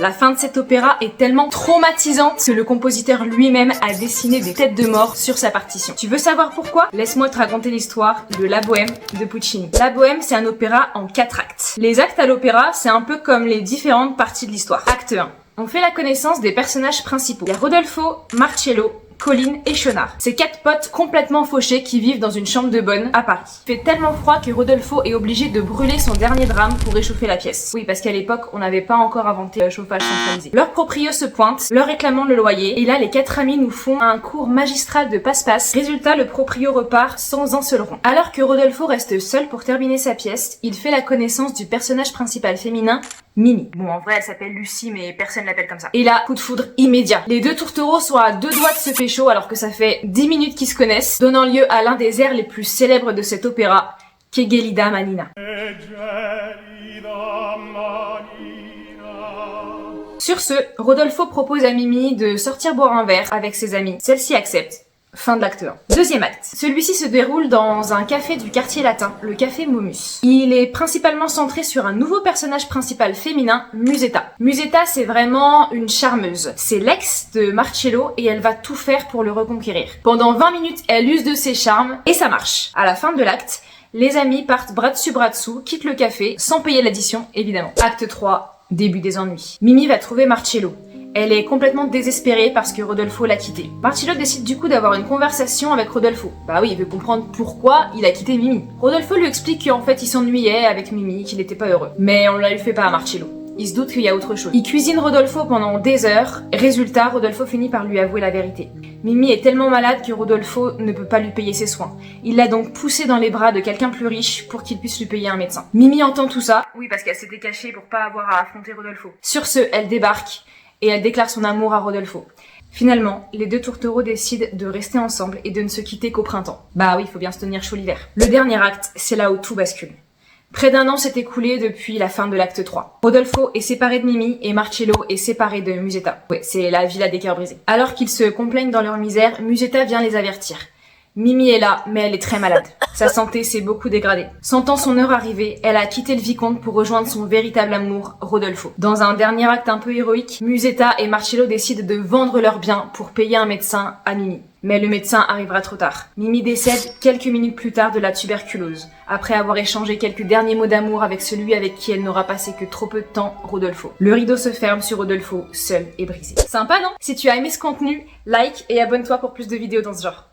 La fin de cet opéra est tellement traumatisante que le compositeur lui-même a dessiné des têtes de mort sur sa partition. Tu veux savoir pourquoi? Laisse-moi te raconter l'histoire de La Bohème de Puccini. La Bohème, c'est un opéra en 4 actes. Les actes à l'opéra, c'est un peu comme les différentes parties de l'histoire. Acte 1. On fait la connaissance des personnages principaux. Il y a Rodolfo, Marcello, Colline et Chenard. Ces 4 potes complètement fauchés qui vivent dans une chambre de bonne à Paris. Il fait tellement froid que Rodolfo est obligé de brûler son dernier drame pour réchauffer la pièce. Oui, parce qu'à l'époque, on n'avait pas encore inventé le chauffage centralisé. Leur proprio se pointe, leur réclamant le loyer, et là, les 4 amis nous font un cours magistral de passe-passe. Résultat, le proprio repart sans un seul rond. Alors que Rodolfo reste seul pour terminer sa pièce, il fait la connaissance du personnage principal féminin, Mimi. Bon, en vrai, elle s'appelle Lucie, mais personne l'appelle comme ça. Et là, coup de foudre immédiat. Les deux tourtereaux sont à 2 doigts de se pécho alors que ça fait 10 minutes qu'ils se connaissent, donnant lieu à l'un des airs les plus célèbres de cet opéra, Che gelida manina. Sur ce, Rodolfo propose à Mimi de sortir boire un verre avec ses amis. Celle-ci accepte. Fin de l'acte 1. Deuxième acte. Celui-ci se déroule dans un café du quartier latin, le café Momus. Il est principalement centré sur un nouveau personnage principal féminin, Musetta. Musetta, c'est vraiment une charmeuse. C'est l'ex de Marcello et elle va tout faire pour le reconquérir. Pendant 20 minutes, elle use de ses charmes et ça marche. À la fin de l'acte, les amis partent bras dessous, quittent le café, sans payer l'addition, évidemment. Acte 3, début des ennuis. Mimi va trouver Marcello. Elle est complètement désespérée parce que Rodolfo l'a quitté. Marcello décide du coup d'avoir une conversation avec Rodolfo. Bah oui, il veut comprendre pourquoi il a quitté Mimi. Rodolfo lui explique qu'en fait il s'ennuyait avec Mimi, qu'il n'était pas heureux. Mais on ne la lui fait pas à Marcello. Il se doute qu'il y a autre chose. Il cuisine Rodolfo pendant des heures. Résultat, Rodolfo finit par lui avouer la vérité. Mimi est tellement malade que Rodolfo ne peut pas lui payer ses soins. Il l'a donc poussé dans les bras de quelqu'un plus riche pour qu'il puisse lui payer un médecin. Mimi entend tout ça. Oui, parce qu'elle s'était cachée pour pas avoir à affronter Rodolfo. Sur ce, elle débarque et elle déclare son amour à Rodolfo. Finalement, les deux tourtereaux décident de rester ensemble et de ne se quitter qu'au printemps. Bah oui, il faut bien se tenir chaud l'hiver. Le dernier acte, c'est là où tout bascule. Près d'1 an s'est écoulé depuis la fin de l'acte 3. Rodolfo est séparé de Mimi et Marcello est séparé de Musetta. Ouais, c'est la villa des cœurs brisés. Alors qu'ils se complaignent dans leur misère, Musetta vient les avertir. Mimi est là, mais elle est très malade. Sa santé s'est beaucoup dégradée. Sentant son heure arriver, elle a quitté le vicomte pour rejoindre son véritable amour, Rodolfo. Dans un dernier acte un peu héroïque, Musetta et Marcello décident de vendre leurs biens pour payer un médecin à Mimi. Mais le médecin arrivera trop tard. Mimi décède quelques minutes plus tard de la tuberculose, après avoir échangé quelques derniers mots d'amour avec celui avec qui elle n'aura passé que trop peu de temps, Rodolfo. Le rideau se ferme sur Rodolfo, seul et brisé. Sympa, non? Si tu as aimé ce contenu, like et abonne-toi pour plus de vidéos dans ce genre.